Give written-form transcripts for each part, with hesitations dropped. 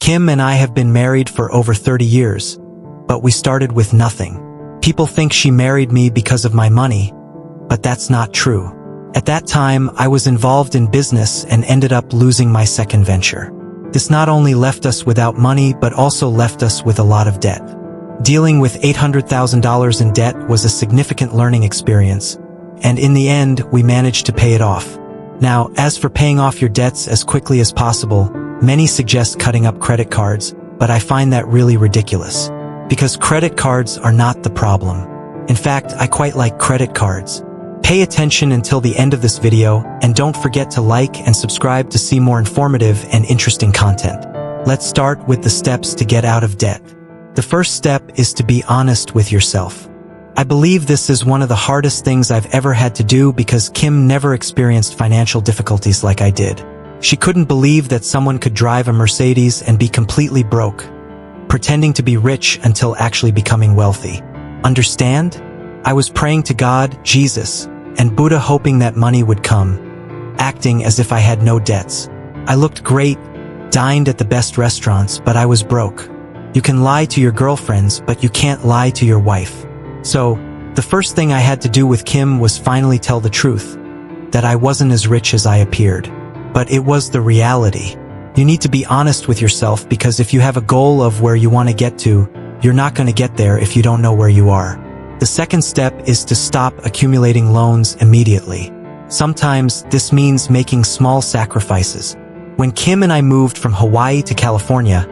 Kim and I have been married for over 30 years, but we started with nothing. People think she married me because of my money, but that's not true. At that time, I was involved in business and ended up losing my second venture. This not only left us without money, but also left us with a lot of debt. Dealing with $800,000 in debt was a significant learning experience, and in the end, we managed to pay it off. Now, as for paying off your debts as quickly as possible, many suggest cutting up credit cards, but I find that really ridiculous. Because credit cards are not the problem. In fact, I quite like credit cards. Pay attention until the end of this video, and don't forget to like and subscribe to see more informative and interesting content. Let's start with the steps to get out of debt. The first step is to be honest with yourself. I believe this is one of the hardest things I've ever had to do because Kim never experienced financial difficulties like I did. She couldn't believe that someone could drive a Mercedes and be completely broke, pretending to be rich until actually becoming wealthy. Understand? I was praying to God, Jesus, and Buddha hoping that money would come, acting as if I had no debts. I looked great, dined at the best restaurants, but I was broke. You can lie to your girlfriends, but you can't lie to your wife. So, the first thing I had to do with Kim was finally tell the truth, that I wasn't as rich as I appeared. But it was the reality. You need to be honest with yourself because if you have a goal of where you want to get to, you're not going to get there if you don't know where you are. The second step is to stop accumulating loans immediately. Sometimes this means making small sacrifices. When Kim and I moved from Hawaii to California,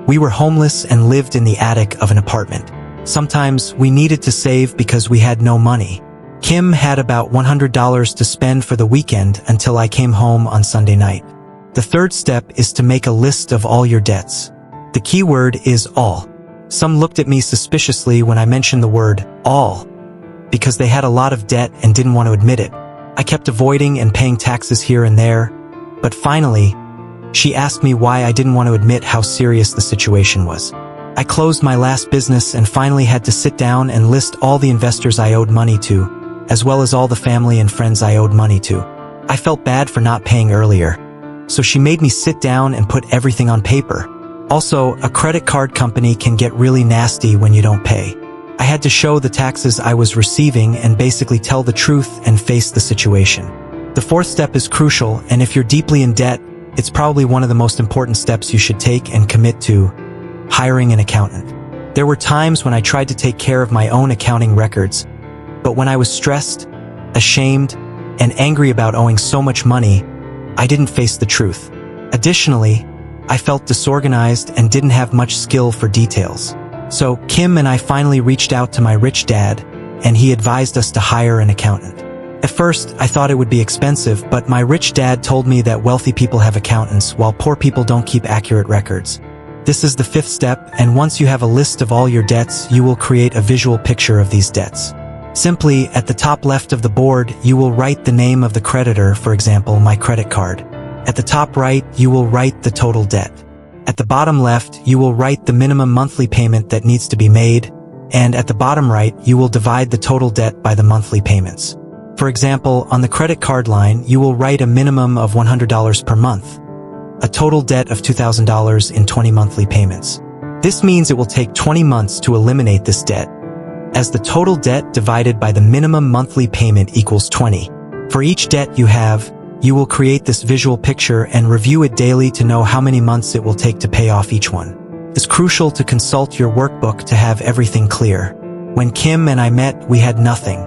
we were homeless and lived in the attic of an apartment. Sometimes we needed to save because we had no money. Kim had about $100 to spend for the weekend until I came home on Sunday night. The third step is to make a list of all your debts. The key word is all. Some looked at me suspiciously when I mentioned the word all, because they had a lot of debt and didn't want to admit it. I kept avoiding and paying taxes here and there, but finally, she asked me why I didn't want to admit how serious the situation was. I closed my last business and finally had to sit down and list all the investors I owed money to, as well as all the family and friends I owed money to. I felt bad for not paying earlier, so she made me sit down and put everything on paper. Also, a credit card company can get really nasty when you don't pay. I had to show the taxes I was receiving and basically tell the truth and face the situation. The fourth step is crucial, and if you're deeply in debt, it's probably one of the most important steps you should take and commit to: hiring an accountant. There were times when I tried to take care of my own accounting records, but when I was stressed, ashamed, and angry about owing so much money, I didn't face the truth. Additionally, I felt disorganized and didn't have much skill for details. So Kim and I finally reached out to my rich dad, and he advised us to hire an accountant. At first, I thought it would be expensive, but my rich dad told me that wealthy people have accountants while poor people don't keep accurate records. This is the fifth step, and once you have a list of all your debts, you will create a visual picture of these debts. Simply, at the top left of the board, you will write the name of the creditor, for example, my credit card. At the top right, you will write the total debt. At the bottom left, you will write the minimum monthly payment that needs to be made, and at the bottom right, you will divide the total debt by the monthly payments. For example, on the credit card line, you will write a minimum of $100 per month, a total debt of $2,000 in 20 monthly payments. This means it will take 20 months to eliminate this debt, as the total debt divided by the minimum monthly payment equals 20. For each debt you have, you will create this visual picture and review it daily to know how many months it will take to pay off each one. It's crucial to consult your workbook to have everything clear. When Kim and I met, we had nothing.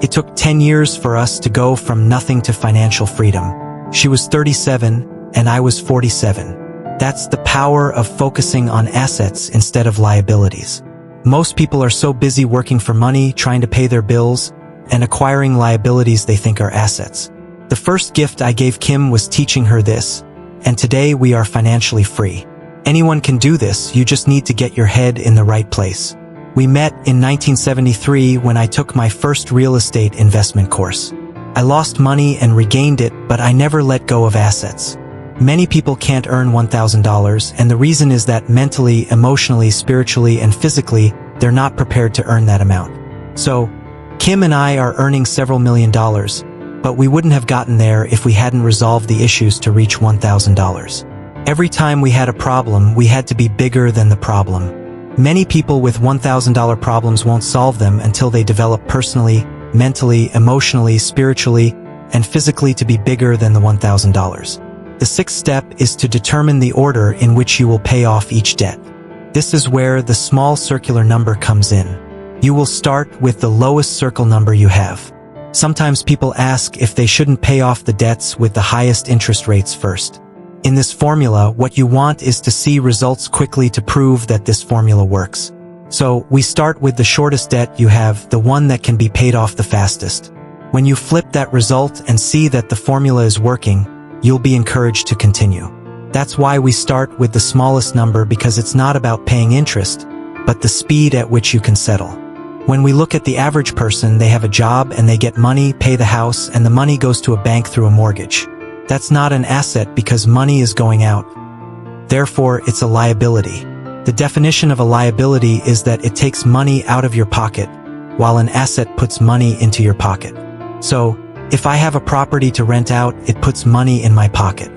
It took 10 years for us to go from nothing to financial freedom. She was 37 and I was 47. That's the power of focusing on assets instead of liabilities. Most people are so busy working for money, trying to pay their bills, and acquiring liabilities they think are assets. The first gift I gave Kim was teaching her this, and today we are financially free. Anyone can do this, you just need to get your head in the right place. We met in 1973 when I took my first real estate investment course. I lost money and regained it, but I never let go of assets. Many people can't earn $1,000, and the reason is that mentally, emotionally, spiritually, and physically, they're not prepared to earn that amount. So, Kim and I are earning several $1,000,000, but we wouldn't have gotten there if we hadn't resolved the issues to reach $1,000. Every time we had a problem, we had to be bigger than the problem. Many people with $1,000 problems won't solve them until they develop personally, mentally, emotionally, spiritually, and physically to be bigger than the $1,000. The sixth step is to determine the order in which you will pay off each debt. This is where the small circular number comes in. You will start with the lowest circle number you have. Sometimes people ask if they shouldn't pay off the debts with the highest interest rates first. In this formula, what you want is to see results quickly to prove that this formula works. So, we start with the shortest debt you have, the one that can be paid off the fastest. When you flip that result and see that the formula is working, you'll be encouraged to continue. That's why we start with the smallest number, because it's not about paying interest, but the speed at which you can settle. When we look at the average person, they have a job and they get money, pay the house, and the money goes to a bank through a mortgage. That's not an asset because money is going out. Therefore, it's a liability. The definition of a liability is that it takes money out of your pocket, while an asset puts money into your pocket. So, if I have a property to rent out, it puts money in my pocket.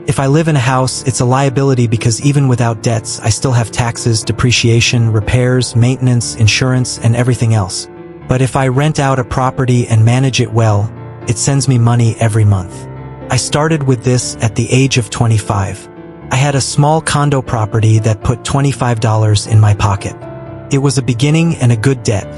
If I live in a house, it's a liability because even without debts, I still have taxes, depreciation, repairs, maintenance, insurance, and everything else. But if I rent out a property and manage it well, it sends me money every month. I started with this at the age of 25. I had a small condo property that put $25 in my pocket. It was a beginning and a good debt.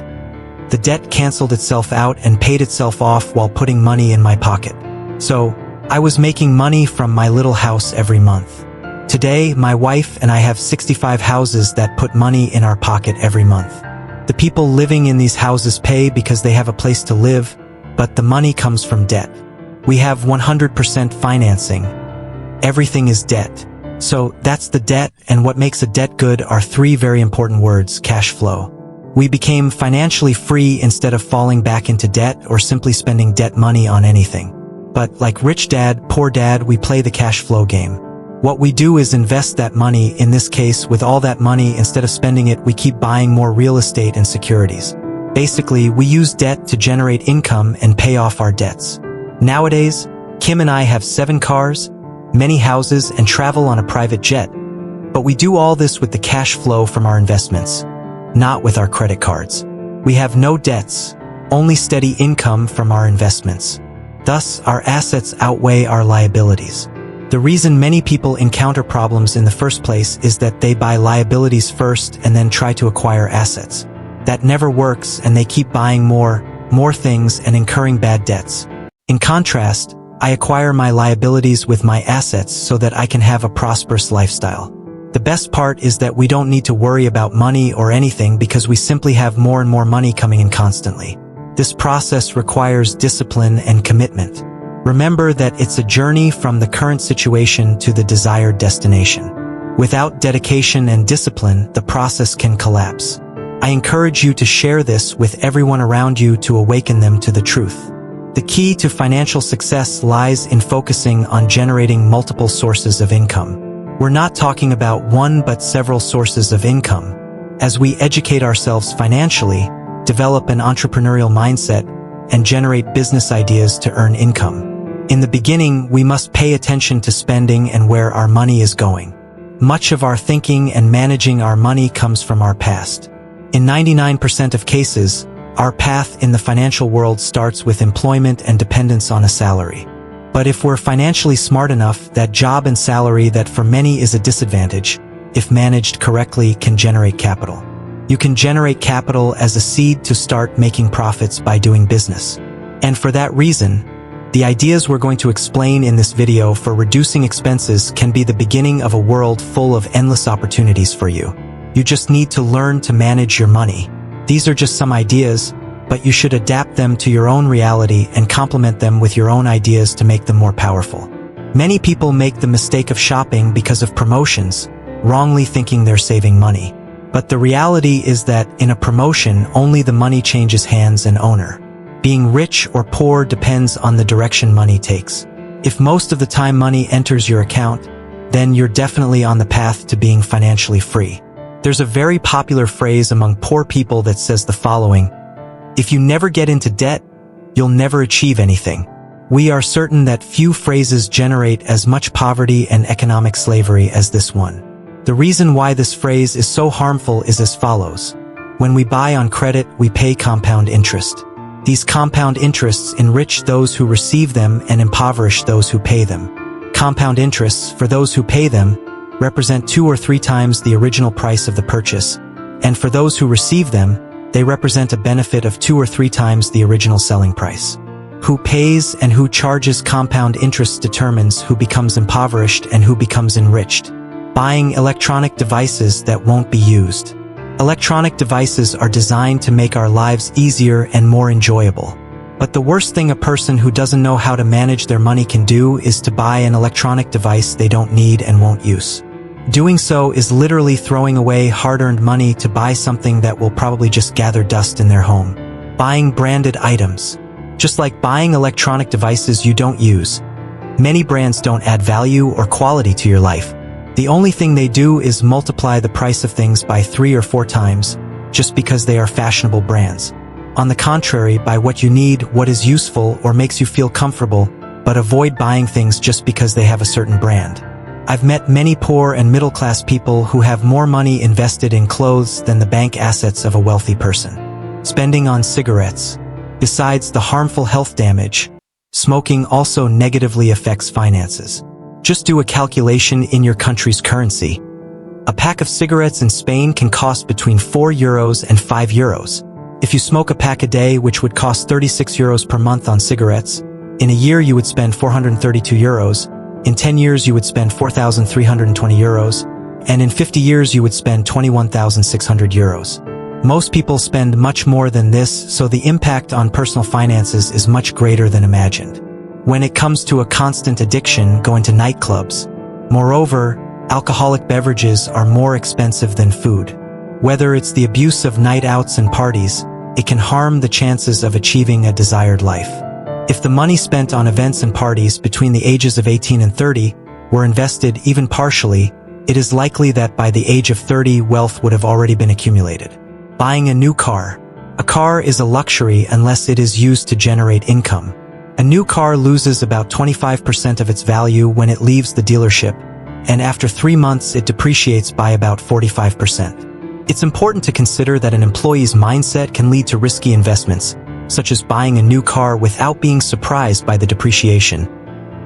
The debt canceled itself out and paid itself off while putting money in my pocket. So, I was making money from my little house every month. Today, my wife and I have 65 houses that put money in our pocket every month. The people living in these houses pay because they have a place to live, but the money comes from debt. We have 100% financing. Everything is debt. So, that's the debt, and what makes a debt good are three very important words: cash flow. We became financially free instead of falling back into debt or simply spending debt money on anything. But like rich dad, poor dad, we play the cash flow game. What we do is invest that money. In this case, with all that money, instead of spending it, we keep buying more real estate and securities. Basically, we use debt to generate income and pay off our debts. Nowadays, Kim and I have 7 cars, many houses, and travel on a private jet. But we do all this with the cash flow from our investments, not with our credit cards. We have no debts, only steady income from our investments. Thus, our assets outweigh our liabilities. The reason many people encounter problems in the first place is that they buy liabilities first and then try to acquire assets. That never works, and they keep buying more things and incurring bad debts. In contrast, I acquire my liabilities with my assets so that I can have a prosperous lifestyle. The best part is that we don't need to worry about money or anything because we simply have more and more money coming in constantly. This process requires discipline and commitment. Remember that it's a journey from the current situation to the desired destination. Without dedication and discipline, the process can collapse. I encourage you to share this with everyone around you to awaken them to the truth. The key to financial success lies in focusing on generating multiple sources of income. We're not talking about one but several sources of income. As we educate ourselves financially, develop an entrepreneurial mindset, and generate business ideas to earn income. In the beginning, we must pay attention to spending and where our money is going. Much of our thinking and managing our money comes from our past. In 99% of cases, our path in the financial world starts with employment and dependence on a salary. But if we're financially smart enough, that job and salary that for many is a disadvantage, if managed correctly, can generate capital. You can generate capital as a seed to start making profits by doing business. And for that reason, the ideas we're going to explain in this video for reducing expenses can be the beginning of a world full of endless opportunities for you. You just need to learn to manage your money. These are just some ideas, but you should adapt them to your own reality and complement them with your own ideas to make them more powerful. Many people make the mistake of shopping because of promotions, wrongly thinking they're saving money. But the reality is that in a promotion, only the money changes hands and owner. Being rich or poor depends on the direction money takes. If most of the time money enters your account, then you're definitely on the path to being financially free. There's a very popular phrase among poor people that says the following: if you never get into debt, you'll never achieve anything. We are certain that few phrases generate as much poverty and economic slavery as this one. The reason why this phrase is so harmful is as follows. When we buy on credit, we pay compound interest. These compound interests enrich those who receive them and impoverish those who pay them. Compound interests, for those who pay them, represent 2 or 3 times the original price of the purchase, and for those who receive them, they represent a benefit of 2 or 3 times the original selling price. Who pays and who charges compound interest determines who becomes impoverished and who becomes enriched. Buying electronic devices that won't be used. Electronic devices are designed to make our lives easier and more enjoyable. But the worst thing a person who doesn't know how to manage their money can do is to buy an electronic device they don't need and won't use. Doing so is literally throwing away hard-earned money to buy something that will probably just gather dust in their home. Buying branded items. Just like buying electronic devices you don't use, many brands don't add value or quality to your life. The only thing they do is multiply the price of things by 3 or 4 times, just because they are fashionable brands. On the contrary, buy what you need, what is useful or makes you feel comfortable, but avoid buying things just because they have a certain brand. I've met many poor and middle-class people who have more money invested in clothes than the bank assets of a wealthy person. Spending on cigarettes. Besides the harmful health damage, smoking also negatively affects finances. Just do a calculation in your country's currency. A pack of cigarettes in Spain can cost between €4 and €5. If you smoke a pack a day, which would cost €36 per month on cigarettes, in a year you would spend €432. In 10 years you would spend €4,320, and in 50 years you would spend €21,600. Most people spend much more than this, so the impact on personal finances is much greater than imagined. When it comes to a constant addiction, going to nightclubs. Moreover, alcoholic beverages are more expensive than food. Whether it's the abuse of night outs and parties, it can harm the chances of achieving a desired life. If the money spent on events and parties between the ages of 18 and 30 were invested even partially, it is likely that by the age of 30 wealth would have already been accumulated. Buying a new car. A car is a luxury unless it is used to generate income. A new car loses about 25% of its value when it leaves the dealership, and after 3 months it depreciates by about 45%. It's important to consider that an employee's mindset can lead to risky investments, such as buying a new car without being surprised by the depreciation,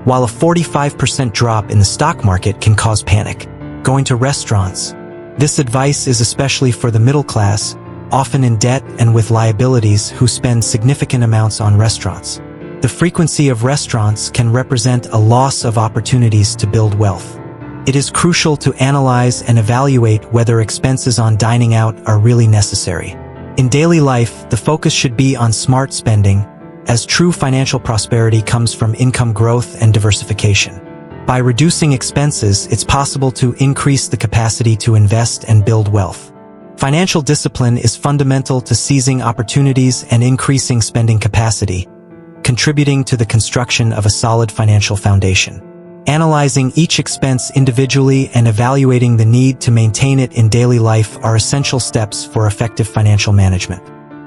while a 45% drop in the stock market can cause panic. Going to restaurants. This advice is especially for the middle class, often in debt and with liabilities, who spend significant amounts on restaurants. The frequency of restaurants can represent a loss of opportunities to build wealth. It is crucial to analyze and evaluate whether expenses on dining out are really necessary. In daily life, the focus should be on smart spending, as true financial prosperity comes from income growth and diversification. By reducing expenses, it's possible to increase the capacity to invest and build wealth. Financial discipline is fundamental to seizing opportunities and increasing spending capacity, contributing to the construction of a solid financial foundation. Analyzing each expense individually and evaluating the need to maintain it in daily life are essential steps for effective financial management.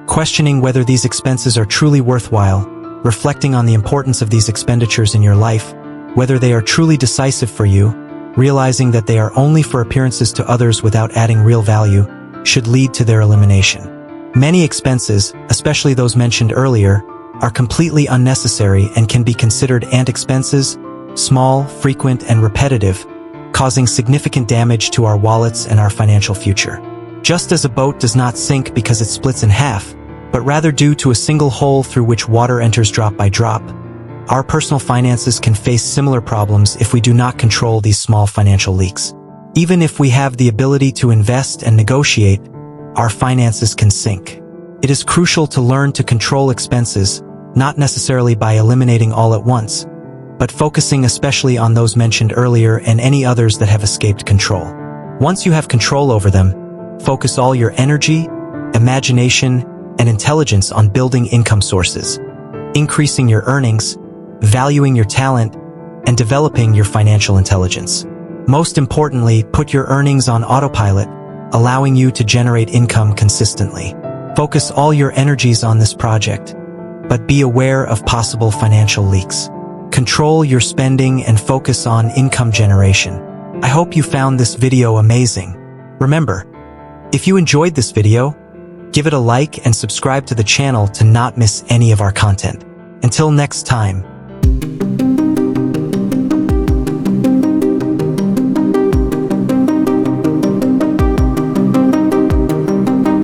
Questioning whether these expenses are truly worthwhile, reflecting on the importance of these expenditures in your life, whether they are truly decisive for you, realizing that they are only for appearances to others without adding real value, should lead to their elimination. Many expenses, especially those mentioned earlier, are completely unnecessary and can be considered ant expenses, small, frequent, and repetitive, causing significant damage to our wallets and our financial future. Just as a boat does not sink because it splits in half, but rather due to a single hole through which water enters drop by drop, our personal finances can face similar problems if we do not control these small financial leaks. Even if we have the ability to invest and negotiate, our finances can sink. It is crucial to learn to control expenses, not necessarily by eliminating all at once, but focusing especially on those mentioned earlier and any others that have escaped control. Once you have control over them, focus all your energy, imagination, and intelligence on building income sources, increasing your earnings, valuing your talent, and developing your financial intelligence. Most importantly, put your earnings on autopilot, allowing you to generate income consistently. Focus all your energies on this project. but be aware of possible financial leaks. Control your spending and focus on income generation. I hope you found this video amazing. Remember, if you enjoyed this video, give it a like and subscribe to the channel to not miss any of our content. Until next time,